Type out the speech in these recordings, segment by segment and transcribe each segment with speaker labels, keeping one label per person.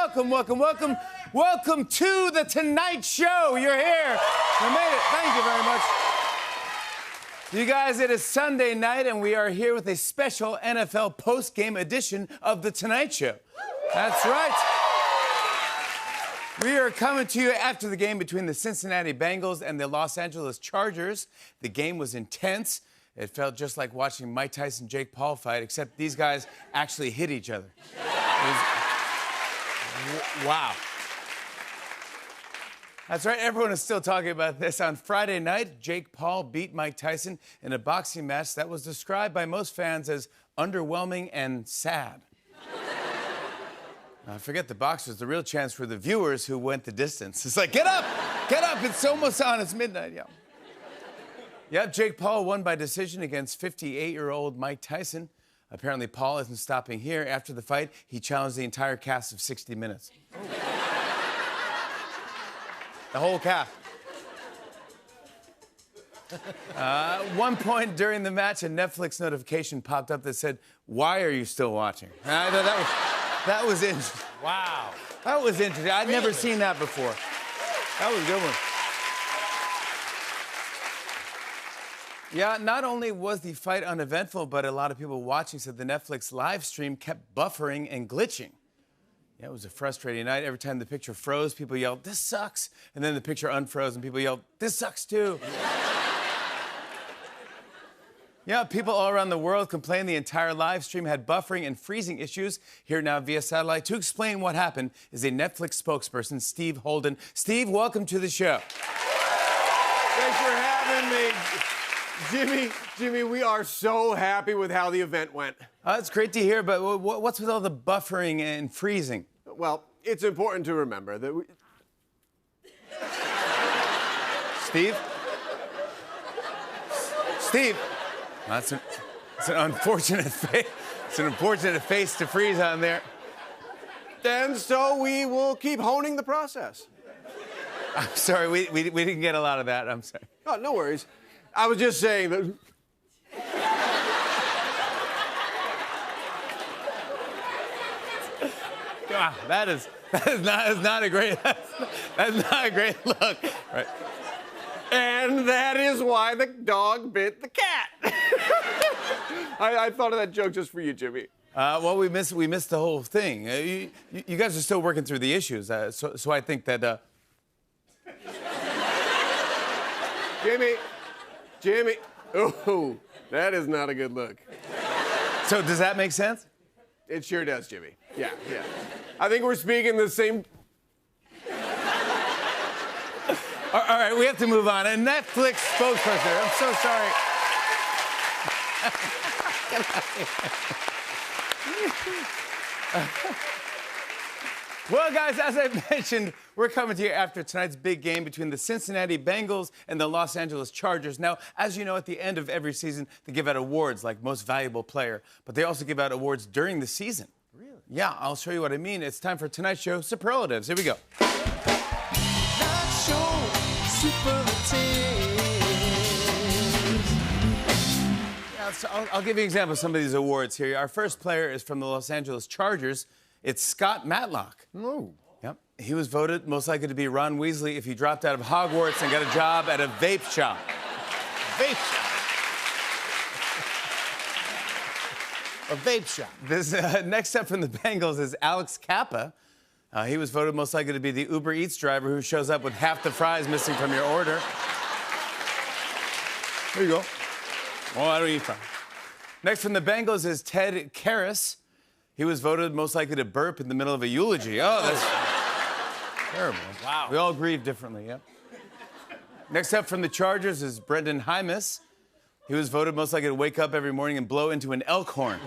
Speaker 1: welcome, welcome, welcome. Welcome to The Tonight Show. You're here. You made it. Thank you very much. You guys, it is Sunday night, and we are here with a special NFL post-game edition of The Tonight Show. That's right. We are coming to you after the game between the Cincinnati Bengals and the Los Angeles Chargers. The game was intense. It felt just like watching Mike Tyson and Jake Paul fight, except these guys actually hit each other. Wow. That's right, everyone is still talking about this. On Friday night, Jake Paul beat Mike Tyson in a boxing match that was described by most fans as underwhelming and sad. Forget the boxers. The real chance for the viewers who went the distance. It's like, get up, it's almost on, it's midnight, yeah. Yep, Jake Paul won by decision against 58-year-old Mike Tyson. Apparently, Paul isn't stopping here. After the fight, he challenged the entire cast of 60 Minutes. The whole cast. One point during the match, a Netflix notification popped up that said, "Why are you still watching?" That was interesting.
Speaker 2: Wow.
Speaker 1: That was interesting. I'd never seen that before. That was a good one. Yeah, not only was the fight uneventful, but a lot of people watching said the Netflix live stream kept buffering and glitching. Yeah, it was a frustrating night. Every time the picture froze, people yelled, "This sucks." And then the picture unfroze and people yelled, "This sucks too." Yeah, people all around the world complained the entire live stream had buffering and freezing issues. Here now via satellite to explain what happened is a Netflix spokesperson, Steve Holden. Steve, welcome to the show.
Speaker 2: Thanks for having me. Jimmy, we are so happy with how the event went.
Speaker 1: It's great to hear, but what's with all the buffering and freezing?
Speaker 2: Well, it's important to remember that we...
Speaker 1: Steve? Steve? That's an unfortunate face. It's an unfortunate face to freeze on there.
Speaker 2: And so we will keep honing the process.
Speaker 1: I'm sorry, we didn't get a lot of that. I'm sorry.
Speaker 2: Oh, no worries. I was just saying that...
Speaker 1: Wow, that is not a great look. Right.
Speaker 2: And that is why the dog bit the cat. I thought of that joke just for you, Jimmy.
Speaker 1: Well, we missed the whole thing. You guys are still working through the issues, so I think that.
Speaker 2: Jimmy. Oh, that is not a good look.
Speaker 1: So does that make sense?
Speaker 2: It sure does, Jimmy. Yeah. I think we're speaking the same...
Speaker 1: All right, we have to move on. A Netflix spokesperson. I'm so sorry. Well, guys, as I mentioned, we're coming to you after tonight's big game between the Cincinnati Bengals and the Los Angeles Chargers. Now, as you know, at the end of every season, they give out awards like Most Valuable Player, but they also give out awards during the season.
Speaker 2: Really?
Speaker 1: Yeah, I'll show you what I mean. It's time for tonight's show superlatives. Here we go. Yeah, so I'll give you an example of some of these awards here. Our first player is from the Los Angeles Chargers. It's Scott Matlock.
Speaker 2: Oh.
Speaker 1: Yep. He was voted most likely to be Ron Weasley if he dropped out of Hogwarts and got a job at a vape shop.
Speaker 2: Vape shop. A vape shop.
Speaker 1: This next up from the Bengals is Alex Kappa. He was voted most likely to be the Uber Eats driver who shows up with half the fries missing from your order. There you go. Oh, I don't eat fries. Next from the Bengals is Ted Karras. He was voted most likely to burp in the middle of a eulogy. Oh, that's terrible.
Speaker 2: Wow.
Speaker 1: We all grieve differently, yeah. Next up from the Chargers is Brendan Hymus. He was voted most likely to wake up every morning and blow into an elk horn.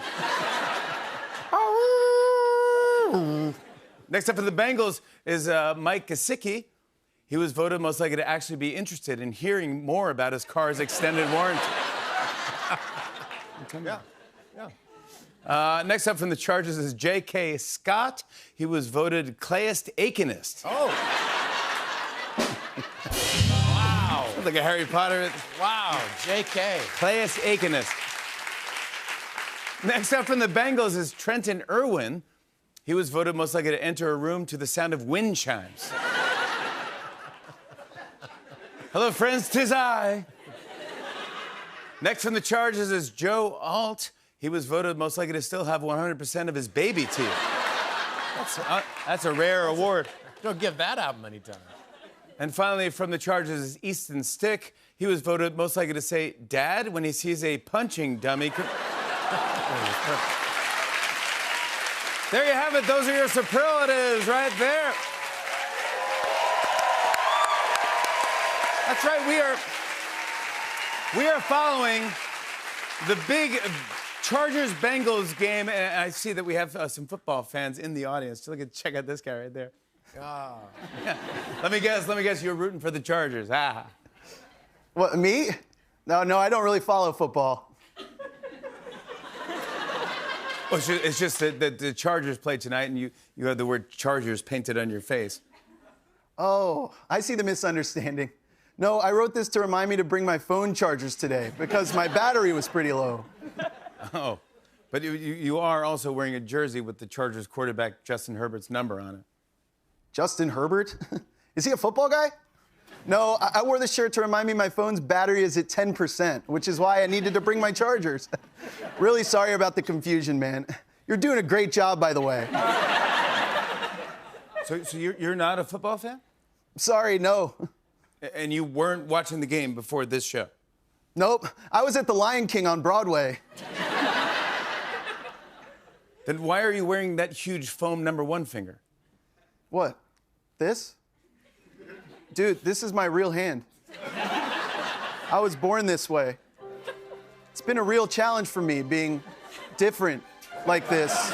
Speaker 1: Next up for the Bengals is Mike Gesicki. He was voted most likely to actually be interested in hearing more about his car's extended warranty.
Speaker 2: Yeah.
Speaker 1: Next up from the Chargers is J.K. Scott. He was voted Clayist Aikenist.
Speaker 2: Oh. Wow.
Speaker 1: Sounds like a Harry Potter.
Speaker 2: Wow, J.K.
Speaker 1: Clayist Aikenist. Next up from the Bengals is Trenton Irwin. He was voted most likely to enter a room to the sound of wind chimes. Hello, friends, 'tis I. Next from the Chargers is Joe Alt. He was voted most likely to still have 100% of his baby teeth. That's a rare award.
Speaker 3: You don't give that out many times.
Speaker 1: And finally, from the Chargers is Easton Stick. He was voted most likely to say "Dad" when he sees a punching dummy. There you have it. Those are your superlatives right there. That's right. We are following the big Chargers-Bengals game, and I see that we have some football fans in the audience. Check out this guy right there.
Speaker 3: Oh.
Speaker 1: Yeah. Let me guess. You're rooting for the Chargers. Ah.
Speaker 4: What, me? No, I don't really follow football.
Speaker 1: Oh, it's just that the Chargers played tonight, and you had the word Chargers painted on your face.
Speaker 4: Oh, I see the misunderstanding. No, I wrote this to remind me to bring my phone chargers today because my battery was pretty low.
Speaker 1: Oh, but you are also wearing a jersey with the Chargers quarterback Justin Herbert's number on it.
Speaker 4: Justin Herbert? Is he a football guy? No, I wore this shirt to remind me my phone's battery is at 10%, which is why I needed to bring my chargers. Really sorry about the confusion, man. You're doing a great job, by the way.
Speaker 1: So you're not a football fan?
Speaker 4: Sorry, no.
Speaker 1: And you weren't watching the game before this show?
Speaker 4: Nope, I was at the Lion King on Broadway.
Speaker 1: Then why are you wearing that huge foam #1 finger?
Speaker 4: What? This? Dude, this is my real hand. I was born this way. It's been a real challenge for me being different like this.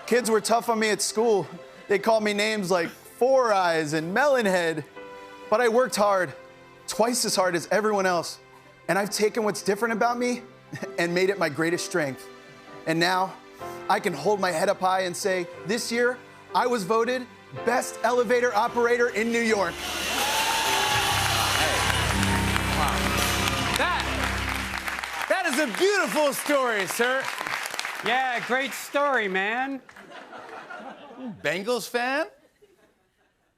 Speaker 4: Kids were tough on me at school. They called me names like Four Eyes and Melonhead. But I worked hard, twice as hard as everyone else. And I've taken what's different about me and made it my greatest strength. And now I can hold my head up high and say, this year, I was voted best elevator operator in New York.
Speaker 1: Wow. That is a beautiful story, sir.
Speaker 5: Yeah, great story, man.
Speaker 1: Bengals fan?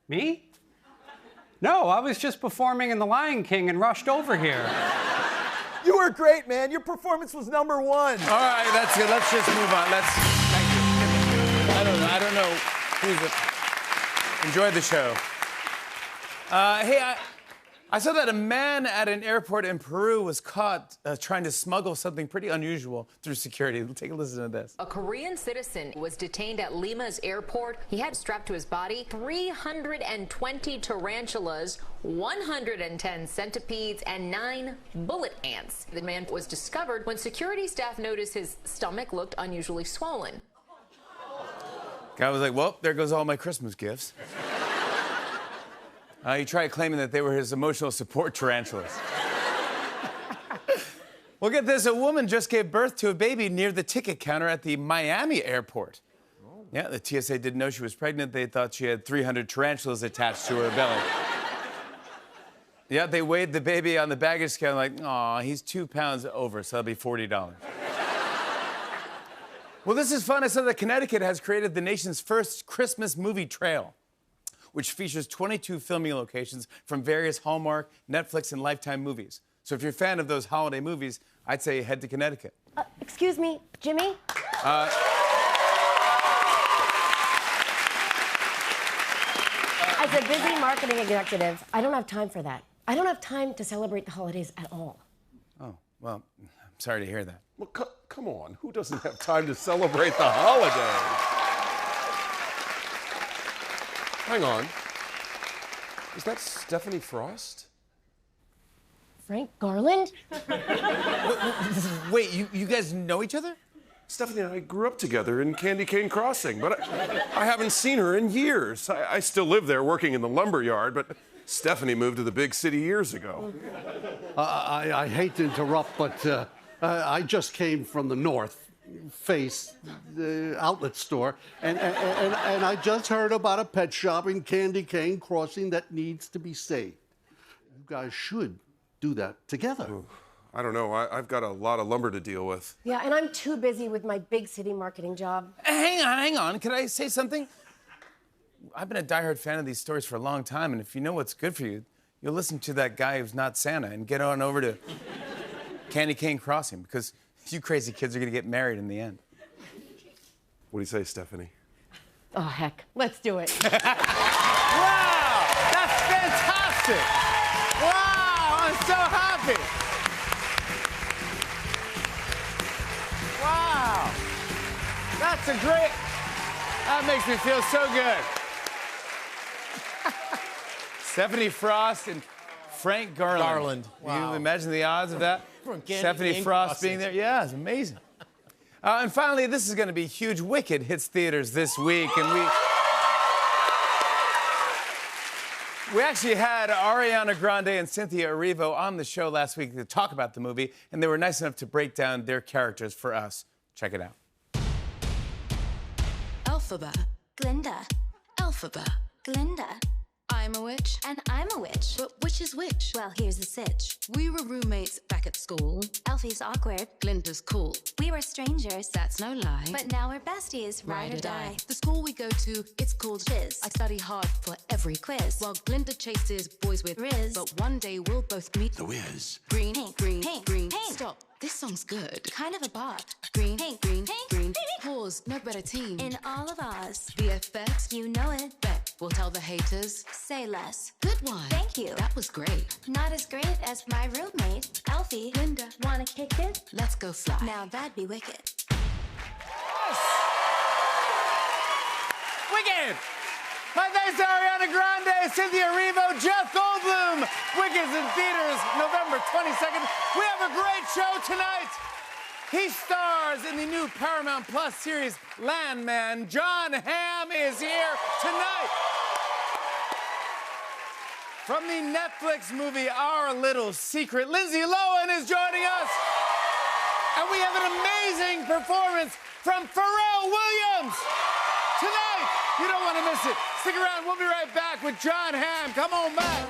Speaker 5: Me? No, I was just performing in The Lion King and rushed over here.
Speaker 4: You were great, man. Your performance was #1.
Speaker 1: All right, that's good. Let's just move on. Thank you. I don't know who's it. Enjoy the show. Hey, I saw that a man at an airport in Peru was caught trying to smuggle something pretty unusual through security. Take a listen to this.
Speaker 6: A Korean citizen was detained at Lima's airport. He had strapped to his body 320 tarantulas, 110 centipedes, and 9 bullet ants. The man was discovered when security staff noticed his stomach looked unusually swollen.
Speaker 1: Guy was like, well, there goes all my Christmas gifts. He tried claiming that they were his emotional support tarantulas. Well, get this. A woman just gave birth to a baby near the ticket counter at the Miami airport. Yeah, the TSA didn't know she was pregnant. They thought she had 300 tarantulas attached to her belly. Yeah, they weighed the baby on the baggage scale like, aw, he's 2 pounds over, so that'll be $40. Well, this is fun. I saw that Connecticut has created the nation's first Christmas movie trail, which features 22 filming locations from various Hallmark, Netflix, and Lifetime movies. So if you're a fan of those holiday movies, I'd say head to Connecticut.
Speaker 7: Excuse me, Jimmy? As a busy marketing executive, I don't have time for that. I don't have time to celebrate the holidays at all.
Speaker 1: Oh, well, I'm sorry to hear that.
Speaker 2: Well, come on. Who doesn't have time to celebrate the holidays? Hang on. Is that Stephanie Frost?
Speaker 7: Frank Garland?
Speaker 1: Wait, you guys know each other?
Speaker 2: Stephanie and I grew up together in Candy Cane Crossing, but I haven't seen her in years. I still live there working in the lumber yard, but Stephanie moved to the big city years ago.
Speaker 8: I hate to interrupt, but I just came from the North Face outlet store, and I just heard about a pet shop in Candy Cane Crossing that needs to be saved. You guys should do that together.
Speaker 2: I don't know. I've got a lot of lumber to deal with.
Speaker 7: Yeah, and I'm too busy with my big city marketing job.
Speaker 1: Hang on. Can I say something? I've been a diehard fan of these stories for a long time, and if you know what's good for you, you'll listen to that guy who's not Santa and get on over to Candy Cane Crossing, because you crazy kids are gonna get married in the end.
Speaker 2: What do you say, Stephanie?
Speaker 7: Oh, heck. Let's do it.
Speaker 1: Wow! That's fantastic! Wow! I'm so happy! Wow! That's a great... That makes me feel so good. Stephanie Frost and Frank Garland.
Speaker 3: Garland.
Speaker 1: Can
Speaker 3: Wow.
Speaker 1: you imagine the odds of that?
Speaker 3: From Candy
Speaker 1: Stephanie
Speaker 3: Cane
Speaker 1: Frost
Speaker 3: Crossing.
Speaker 1: being there? Yeah, it's amazing. And finally, this is going to be huge. Wicked hits theaters this week, and we actually had Ariana Grande and Cynthia Erivo on the show last week to talk about the movie, and they were nice enough to break down their characters for us. Check it out.
Speaker 9: Elphaba, Glinda. Elphaba, Glinda. I'm a witch.
Speaker 10: And I'm a witch.
Speaker 9: But which is which?
Speaker 10: Well, here's the sitch.
Speaker 9: We were roommates back at school.
Speaker 10: Elfie's awkward.
Speaker 9: Glinda's cool.
Speaker 10: We were strangers.
Speaker 9: That's no lie.
Speaker 10: But now we're besties, ride or die.
Speaker 9: The school we go to, it's called
Speaker 10: Chiz.
Speaker 9: I study hard for every
Speaker 10: Quiz.
Speaker 9: While Glinda chases boys with
Speaker 10: Riz.
Speaker 9: But one day we'll both meet
Speaker 11: The Wiz.
Speaker 9: Green,
Speaker 10: Pink,
Speaker 9: green,
Speaker 10: pink,
Speaker 9: green.
Speaker 10: pink.
Speaker 9: Stop. This song's good.
Speaker 10: Kind of a bop.
Speaker 9: Green,
Speaker 10: Pink,
Speaker 9: green,
Speaker 10: pink,
Speaker 9: green.
Speaker 10: pink.
Speaker 9: Pause. No better team.
Speaker 10: In all of Oz.
Speaker 9: VFX.
Speaker 10: You know it.
Speaker 9: Bet. We'll tell the haters.
Speaker 10: Say less.
Speaker 9: Good one.
Speaker 10: Thank you.
Speaker 9: That was great.
Speaker 10: Not as great as my roommate, Elfie.
Speaker 9: Glinda.
Speaker 10: Wanna kick it?
Speaker 9: Let's go fly.
Speaker 10: Now that'd be wicked.
Speaker 1: Wicked! My thanks to Ariana Grande, Cynthia Erivo, Jeff Goldblum. Wicked's in theaters November 22nd. We have a great show tonight. He stars in the new Paramount Plus series Landman. Jon Hamm is here tonight. From the Netflix movie Our Little Secret, Lindsay Lohan is joining us. And we have an amazing performance from Pharrell Williams tonight. You don't want to miss it. Stick around. We'll be right back with Jon Hamm. Come on back.